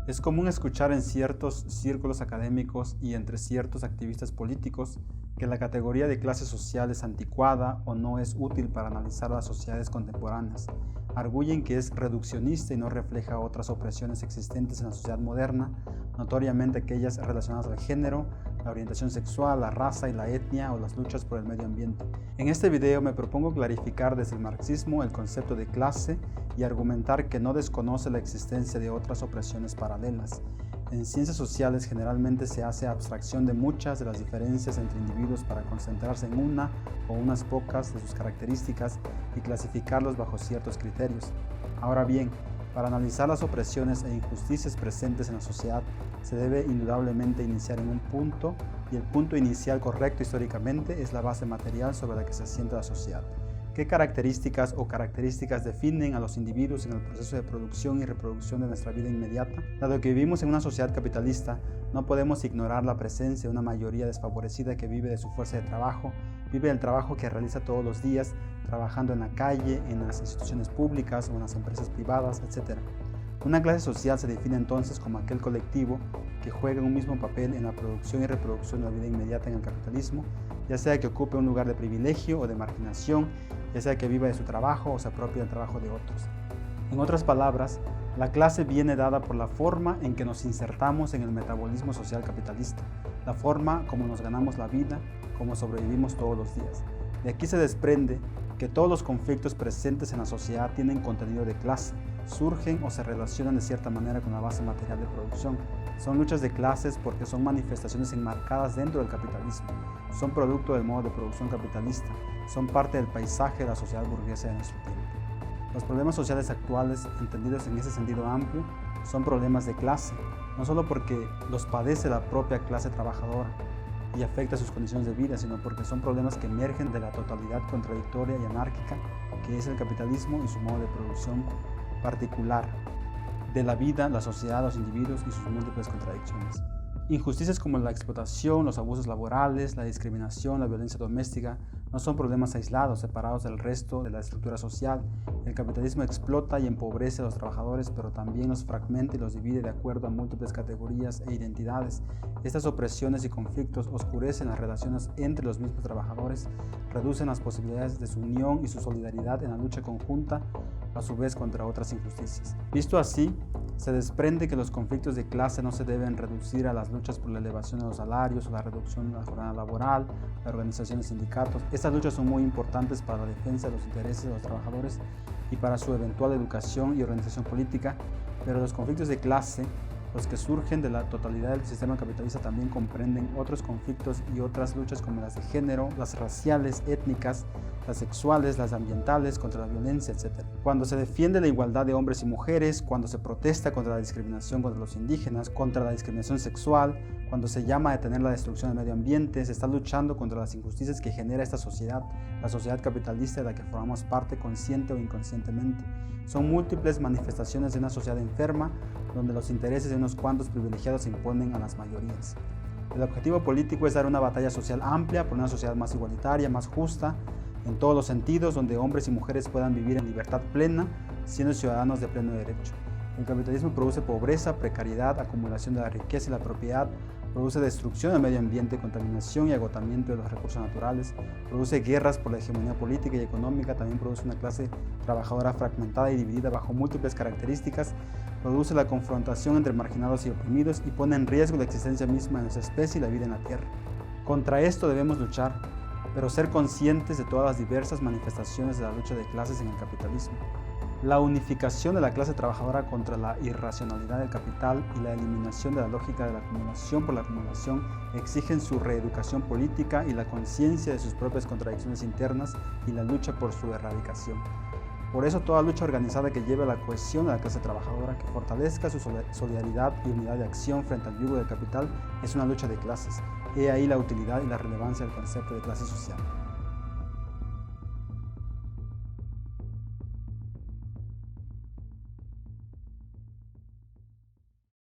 Es común escuchar en ciertos círculos académicos y entre ciertos activistas políticos que la categoría de clase social es anticuada o no es útil para analizar las sociedades contemporáneas. Arguyen que es reduccionista y no refleja otras opresiones existentes en la sociedad moderna, notoriamente aquellas relacionadas al género, la orientación sexual, la raza y la etnia o las luchas por el medio ambiente. En este video me propongo clarificar desde el marxismo el concepto de clase y argumentar que no desconoce la existencia de otras opresiones paralelas. En ciencias sociales generalmente se hace abstracción de muchas de las diferencias entre individuos para concentrarse en una o unas pocas de sus características y clasificarlos bajo ciertos criterios. Ahora bien, para analizar las opresiones e injusticias presentes en la sociedad, se debe indudablemente iniciar en un punto, y el punto inicial correcto históricamente es la base material sobre la que se asienta la sociedad. ¿Qué características definen a los individuos en el proceso de producción y reproducción de nuestra vida inmediata? Dado que vivimos en una sociedad capitalista, no podemos ignorar la presencia de una mayoría desfavorecida que vive de su fuerza de trabajo, vive del trabajo que realiza todos los días, trabajando en la calle, en las instituciones públicas o en las empresas privadas, etc. Una clase social se define entonces como aquel colectivo que juega un mismo papel en la producción y reproducción de la vida inmediata en el capitalismo, ya sea que ocupe un lugar de privilegio o de marginación, ya sea que viva de su trabajo o se apropie del trabajo de otros. En otras palabras, la clase viene dada por la forma en que nos insertamos en el metabolismo social capitalista, la forma como nos ganamos la vida, como sobrevivimos todos los días. De aquí se desprende que todos los conflictos presentes en la sociedad tienen contenido de clase, surgen o se relacionan de cierta manera con la base material de producción. Son luchas de clases porque son manifestaciones enmarcadas dentro del capitalismo, son producto del modo de producción capitalista, son parte del paisaje de la sociedad burguesa de nuestro tiempo. Los problemas sociales actuales, entendidos en ese sentido amplio, son problemas de clase, no solo porque los padece la propia clase trabajadora y afecta sus condiciones de vida, sino porque son problemas que emergen de la totalidad contradictoria y anárquica que es el capitalismo y su modo de producción particular de la vida, la sociedad, los individuos y sus múltiples contradicciones. Injusticias como la explotación, los abusos laborales, la discriminación, la violencia doméstica no son problemas aislados, separados del resto de la estructura social. El capitalismo explota y empobrece a los trabajadores, pero también los fragmenta y los divide de acuerdo a múltiples categorías e identidades. Estas opresiones y conflictos oscurecen las relaciones entre los mismos trabajadores, reducen las posibilidades de su unión y su solidaridad en la lucha conjunta, a su vez contra otras injusticias. Visto así, se desprende que los conflictos de clase no se deben reducir a las luchas por la elevación de los salarios o la reducción de la jornada laboral, la organización de sindicatos. Estas luchas son muy importantes para la defensa de los intereses de los trabajadores y para su eventual educación y organización política, pero los conflictos de clase, los que surgen de la totalidad del sistema capitalista, también comprenden otros conflictos y otras luchas como las de género, las raciales, étnicas, las sexuales, las ambientales, contra la violencia, etc. Cuando se defiende la igualdad de hombres y mujeres, cuando se protesta contra la discriminación contra los indígenas, contra la discriminación sexual, cuando se llama a detener la destrucción del medio ambiente, se está luchando contra las injusticias que genera esta sociedad, la sociedad capitalista de la que formamos parte consciente o inconscientemente. Son múltiples manifestaciones de una sociedad enferma, donde los intereses de unos cuantos privilegiados se imponen a las mayorías. El objetivo político es dar una batalla social amplia por una sociedad más igualitaria, más justa, en todos los sentidos, donde hombres y mujeres puedan vivir en libertad plena, siendo ciudadanos de pleno derecho. El capitalismo produce pobreza, precariedad, acumulación de la riqueza y la propiedad, produce destrucción del medio ambiente, contaminación y agotamiento de los recursos naturales, produce guerras por la hegemonía política y económica, también produce una clase trabajadora fragmentada y dividida bajo múltiples características, produce la confrontación entre marginados y oprimidos y pone en riesgo la existencia misma de nuestra especie y la vida en la Tierra. Contra esto debemos luchar, pero ser conscientes de todas las diversas manifestaciones de la lucha de clases en el capitalismo. La unificación de la clase trabajadora contra la irracionalidad del capital y la eliminación de la lógica de la acumulación por la acumulación exigen su reeducación política y la conciencia de sus propias contradicciones internas y la lucha por su erradicación. Por eso toda lucha organizada que lleve a la cohesión de la clase trabajadora, que fortalezca su solidaridad y unidad de acción frente al yugo del capital, es una lucha de clases. He ahí la utilidad y la relevancia del concepto de clase social.